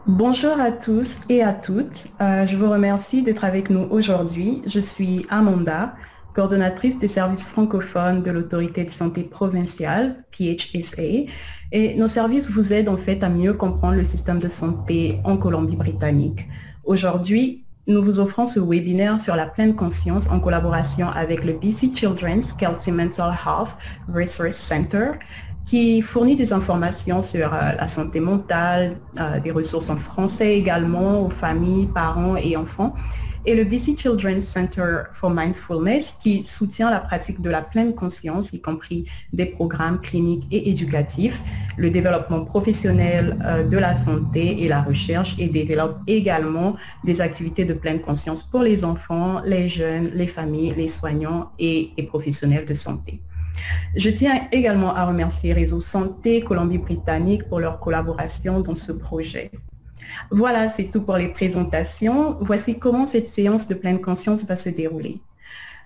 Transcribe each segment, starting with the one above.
Bonjour à tous et à toutes. Je vous remercie d'être avec nous aujourd'hui. Je suis Amanda, coordonnatrice des services francophones de l'Autorité de santé provinciale, PHSA, et nos services vous aident en fait à mieux comprendre le système de santé en Colombie-Britannique. Aujourd'hui, nous vous offrons ce webinaire sur la pleine conscience en collaboration avec le BC Children's Kelsey Mental Health Resource Center qui fournit des informations sur la santé mentale, des ressources en français également aux familles, parents et enfants, et le BC Children's Center for Mindfulness qui soutient la pratique de la pleine conscience, y compris des programmes cliniques et éducatifs, le développement professionnel de la santé et la recherche, et développe également des activités de pleine conscience pour les enfants, les jeunes, les familles, les soignants et les professionnels de santé. Je tiens également à remercier Réseau Santé Colombie-Britannique pour leur collaboration dans ce projet. Voilà, c'est tout pour les présentations. Voici comment cette séance de pleine conscience va se dérouler.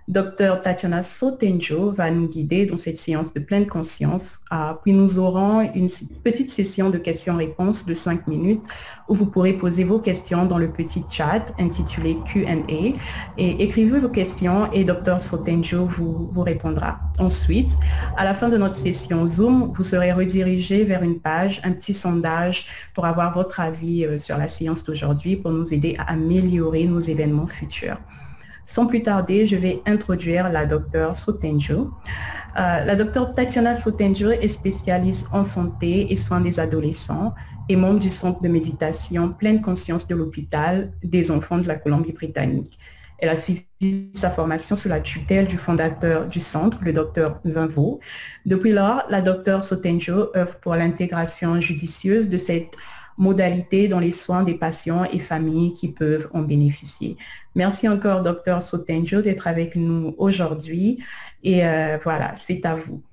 Dr Tatiana Sotenjo va nous guider dans cette séance de pleine conscience. Puis nous aurons une petite session de questions-réponses de 5 minutes où vous pourrez poser vos questions dans le petit chat intitulé Q&A et écrivez vos questions et Dr Sotenjo vous répondra. Ensuite, à la fin de notre session Zoom, vous serez redirigé vers une page, un petit sondage pour avoir votre avis sur la séance d'aujourd'hui pour nous aider à améliorer nos événements futurs. Sans plus tarder, je vais introduire la Dr Sotenjo. La Dr Tatiana Sotenjo est spécialiste en santé et soins des adolescents et membre du Centre de méditation Pleine Conscience de l'hôpital des enfants de la Colombie-Britannique. Elle a suivi sa formation sous la tutelle du fondateur du centre, le Dr Zinvo. Depuis lors, la Dr Sotenjo œuvre pour l'intégration judicieuse de cette modalité dans les soins des patients et familles qui peuvent en bénéficier. Merci encore, Dr Sotenjo, d'être avec nous aujourd'hui. Et voilà, c'est à vous.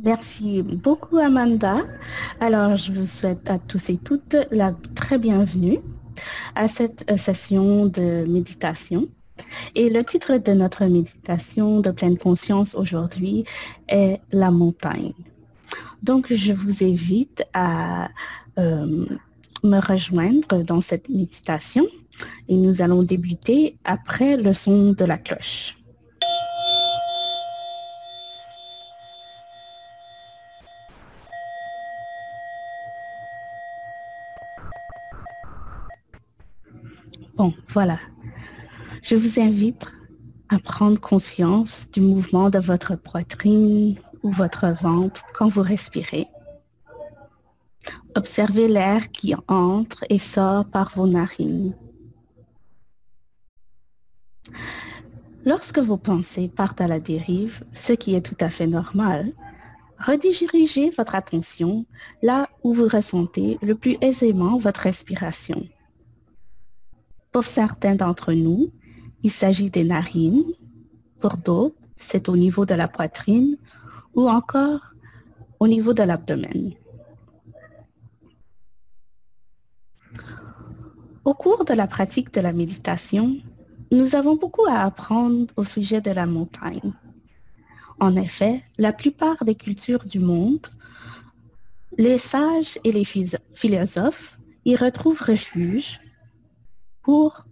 Merci beaucoup, Amanda. Alors, je vous souhaite à tous et toutes la très bienvenue à cette session de méditation. Et le titre de notre méditation de pleine conscience aujourd'hui est La montagne. Donc, je vous invite à me rejoindre dans cette méditation et nous allons débuter après le son de la cloche. Bon, voilà. Je vous invite à prendre conscience du mouvement de votre poitrine ou votre ventre quand vous respirez. Observez l'air qui entre et sort par vos narines. Lorsque vos pensées partent à la dérive, ce qui est tout à fait normal, redirigez votre attention là où vous ressentez le plus aisément votre respiration. Pour certains d'entre nous, il s'agit des narines. Pour d'autres, c'est au niveau de la poitrine ou encore au niveau de l'abdomen. Au cours de la pratique de la méditation, nous avons beaucoup à apprendre au sujet de la montagne. En effet, la plupart des cultures du monde, les sages et les philosophes y retrouvent refuge pour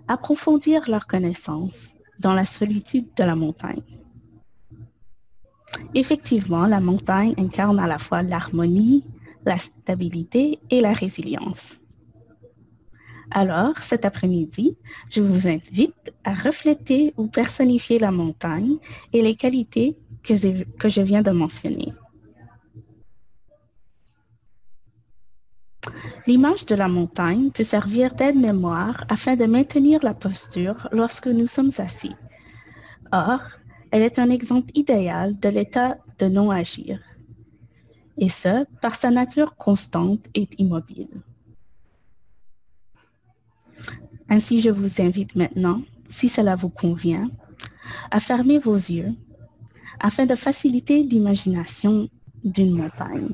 approfondir leurs connaissances dans la solitude de la montagne. Effectivement, la montagne incarne à la fois l'harmonie, la stabilité et la résilience. Alors, cet après-midi, je vous invite à refléter ou personnifier la montagne et les qualités que je viens de mentionner. L'image de la montagne peut servir d'aide-mémoire afin de maintenir la posture lorsque nous sommes assis. Or, elle est un exemple idéal de l'état de non-agir, et ce, par sa nature constante et immobile. Ainsi, je vous invite maintenant, si cela vous convient, à fermer vos yeux afin de faciliter l'imagination d'une montagne.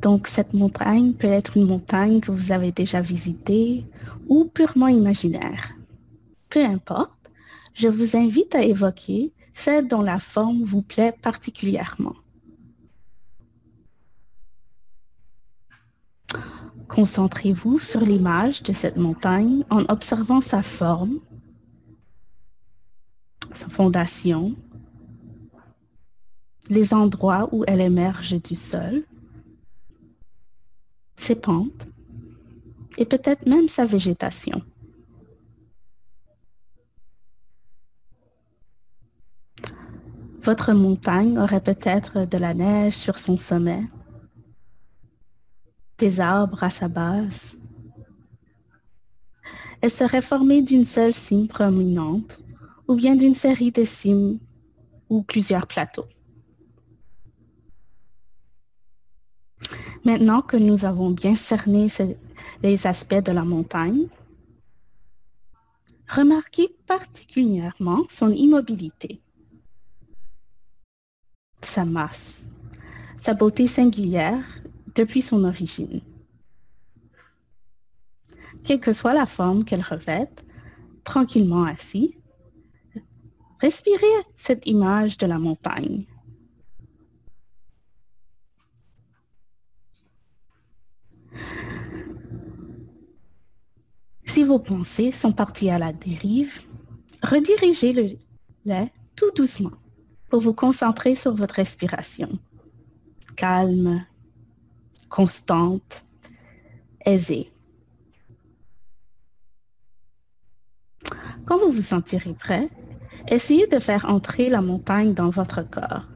Donc, cette montagne peut être une montagne que vous avez déjà visitée ou purement imaginaire. Peu importe, je vous invite à évoquer celle dont la forme vous plaît particulièrement. Concentrez-vous sur l'image de cette montagne en observant sa forme, sa fondation, les endroits où elle émerge du sol, ses pentes et peut-être même sa végétation. Votre montagne aurait peut-être de la neige sur son sommet, des arbres à sa base. Elle serait formée d'une seule cime prominente ou bien d'une série de cimes ou plusieurs plateaux. Maintenant que nous avons bien cerné les aspects de la montagne, remarquez particulièrement son immobilité, sa masse, sa beauté singulière depuis son origine. Quelle que soit la forme qu'elle revête, tranquillement assis, respirez cette image de la montagne. Si vos pensées sont parties à la dérive, redirigez-les tout doucement pour vous concentrer sur votre respiration. Calme, constante, aisée. Quand vous vous sentirez prêt, essayez de faire entrer la montagne dans votre corps.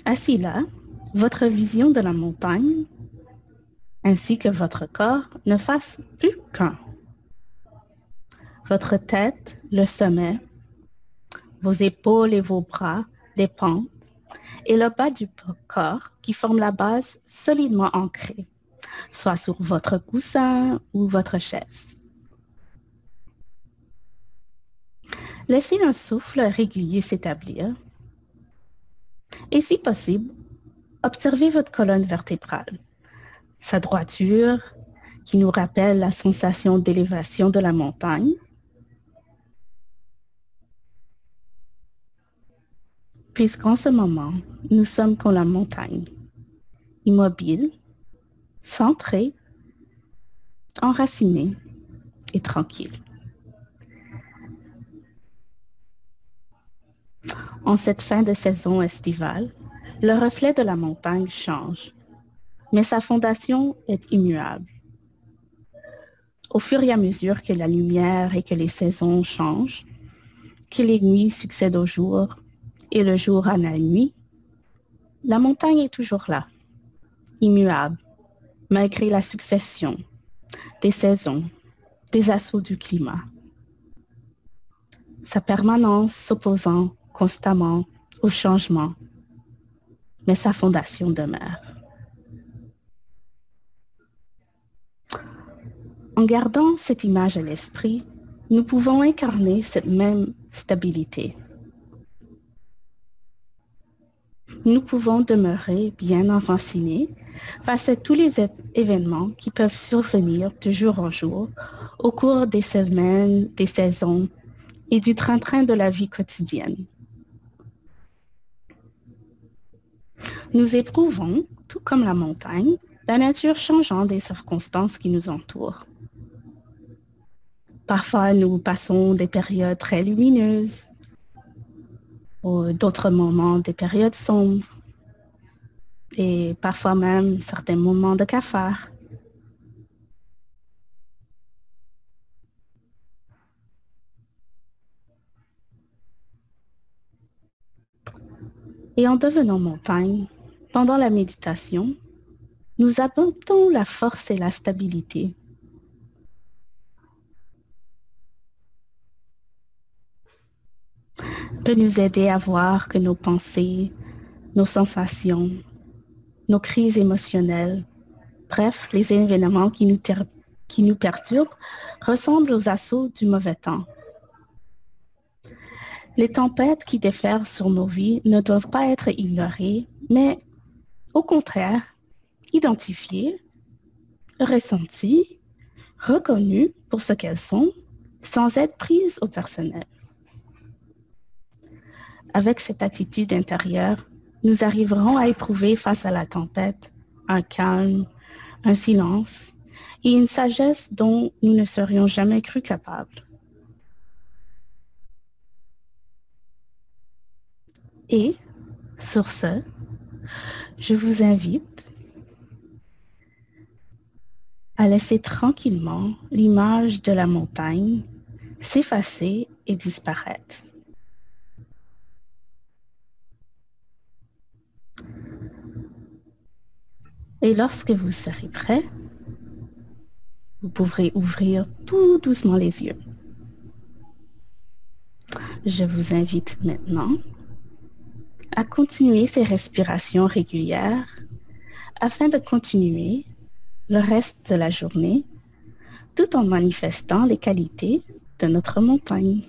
Assis là, votre vision de la montagne, ainsi que votre corps, ne fasse plus qu'un. Votre tête, le sommet, vos épaules et vos bras, les pentes, et le bas du corps qui forme la base solidement ancrée, soit sur votre coussin ou votre chaise. Laissez un souffle régulier s'établir et si possible, observez votre colonne vertébrale, sa droiture qui nous rappelle la sensation d'élévation de la montagne, puisqu'en ce moment, nous sommes comme la montagne, immobile, centrée, enracinée et tranquille. En cette fin de saison estivale, le reflet de la montagne change, mais sa fondation est immuable. Au fur et à mesure que la lumière et que les saisons changent, que les nuits succèdent aux jours et le jour à la nuit, la montagne est toujours là, immuable, malgré la succession des saisons, des assauts du climat. Sa permanence s'opposant constamment au changement, mais sa fondation demeure. En gardant cette image à l'esprit, nous pouvons incarner cette même stabilité. Nous pouvons demeurer bien enracinés face à tous les événements qui peuvent survenir de jour en jour au cours des semaines, des saisons et du train-train de la vie quotidienne. Nous éprouvons, tout comme la montagne, la nature changeante des circonstances qui nous entourent. Parfois, nous passons des périodes très lumineuses, ou d'autres moments des périodes sombres, et parfois même certains moments de cafard. Et en devenant montagne, pendant la méditation, nous adoptons la force et la stabilité. Peut nous aider à voir que nos pensées, nos sensations, nos crises émotionnelles, bref, les événements qui nous perturbent, ressemblent aux assauts du mauvais temps. Les tempêtes qui déferlent sur nos vies ne doivent pas être ignorées, mais au contraire, identifiées, ressenties, reconnues pour ce qu'elles sont, sans être prises au personnel. Avec cette attitude intérieure, nous arriverons à éprouver face à la tempête un calme, un silence et une sagesse dont nous ne serions jamais cru capables. Et, sur ce, je vous invite à laisser tranquillement l'image de la montagne s'effacer et disparaître. Et lorsque vous serez prêt, vous pourrez ouvrir tout doucement les yeux. Je vous invite maintenant à continuer ces respirations régulières afin de continuer le reste de la journée tout en manifestant les qualités de notre montagne.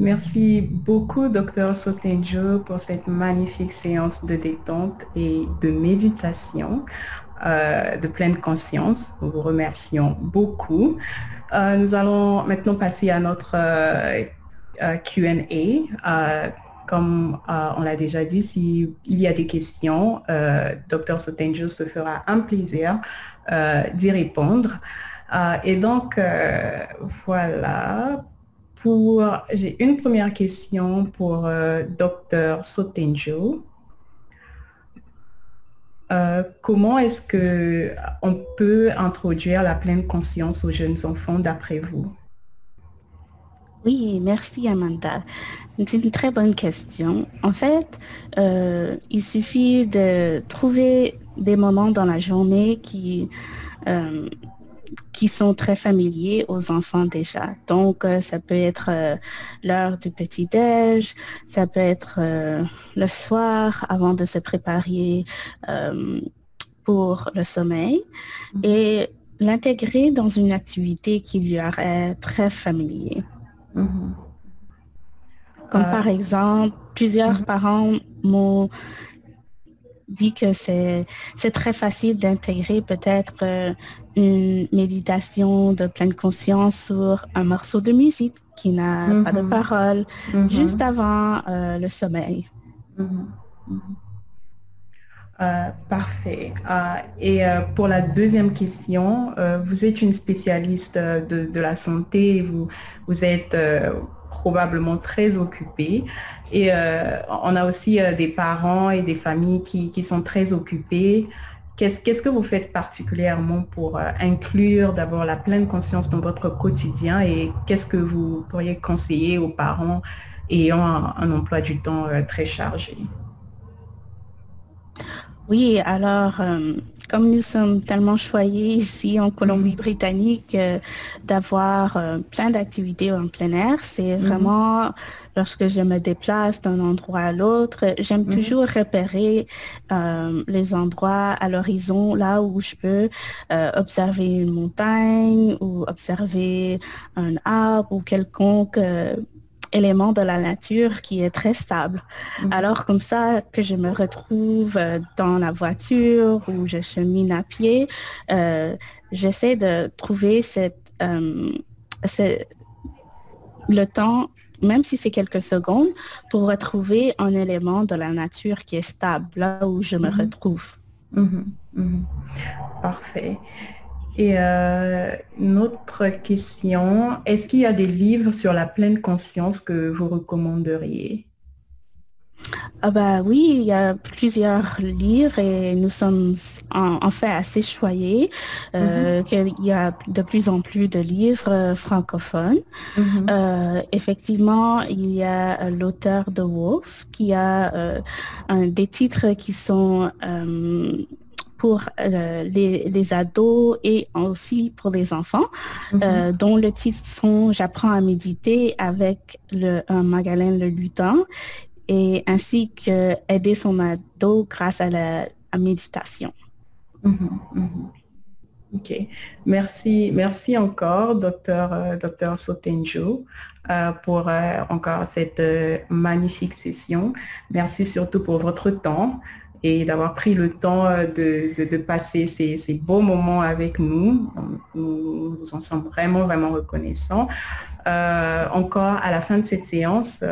Merci beaucoup, Dr. Sotenjo, pour cette magnifique séance de détente et de méditation de pleine conscience. Nous vous remercions beaucoup. Nous allons maintenant passer à notre Q&A. Comme on l'a déjà dit, s'il y a des questions, Dr. Sotenjo se fera un plaisir d'y répondre. Et donc, voilà. J'ai une première question pour Dr. Sotenjo. Comment est-ce qu'on peut introduire la pleine conscience aux jeunes enfants d'après vous? Oui, merci Amanda. C'est une très bonne question. En fait, il suffit de trouver des moments dans la journée qui sont très familiers aux enfants déjà. Donc, ça peut être l'heure du petit-déj, ça peut être le soir avant de se préparer pour le sommeil et l'intégrer dans une activité qui lui est très familier. Comme par exemple, plusieurs parents m'ont dit que c'est très facile d'intégrer peut-être une méditation de pleine conscience sur un morceau de musique qui n'a pas de paroles, juste avant le sommeil. Parfait. Et pour la deuxième question, vous êtes une spécialiste de la santé, et vous êtes probablement très occupée. Et on a aussi des parents et des familles qui sont très occupés. Qu'est-ce que vous faites particulièrement pour inclure d'abord la pleine conscience dans votre quotidien et qu'est-ce que vous pourriez conseiller aux parents ayant un emploi du temps très chargé? Oui, alors, comme nous sommes tellement choyés ici en Colombie-Britannique d'avoir plein d'activités en plein air, c'est vraiment, lorsque je me déplace d'un endroit à l'autre, j'aime toujours repérer les endroits à l'horizon, là où je peux observer une montagne ou observer un arbre ou quelconque élément de la nature qui est très stable. Alors comme ça que je me retrouve dans la voiture ou je chemine à pied, j'essaie de trouver le temps, même si c'est quelques secondes, pour retrouver un élément de la nature qui est stable, là où je me retrouve. Parfait. Et une autre question, est-ce qu'il y a des livres sur la pleine conscience que vous recommanderiez? Ah bah oui, il y a plusieurs livres et nous sommes en fait assez choyés qu'il y a de plus en plus de livres francophones. Effectivement, il y a l'auteur de Wolf qui a des titres qui sont pour les ados et aussi pour les enfants, dont le titre sont J'apprends à méditer avec Magalhães Le Lutin et ainsi que aider son ado grâce à la méditation. Ok, merci encore, docteur Sotenjo, pour encore cette magnifique session. Merci surtout pour votre temps et d'avoir pris le temps de passer ces beaux moments avec nous. Nous vous en sommes vraiment, vraiment reconnaissants. Encore à la fin de cette séance,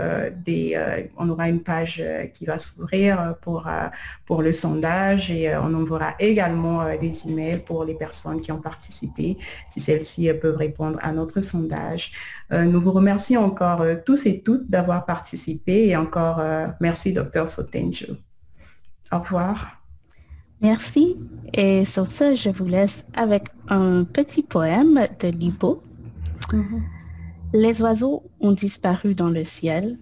on aura une page qui va s'ouvrir pour le sondage et on enverra également des emails pour les personnes qui ont participé, si celles-ci peuvent répondre à notre sondage. Nous vous remercions encore tous et toutes d'avoir participé et encore merci Dr. Sotenjo. Au revoir. Merci. Et sur ce, je vous laisse avec un petit poème de Libo. Les oiseaux ont disparu dans le ciel.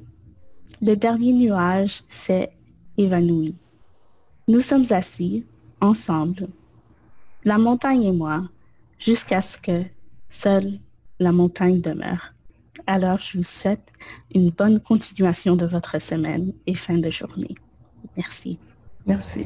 Le dernier nuage s'est évanoui. Nous sommes assis, ensemble, la montagne et moi, jusqu'à ce que seule la montagne demeure. Alors, je vous souhaite une bonne continuation de votre semaine et fin de journée. Merci. Merci.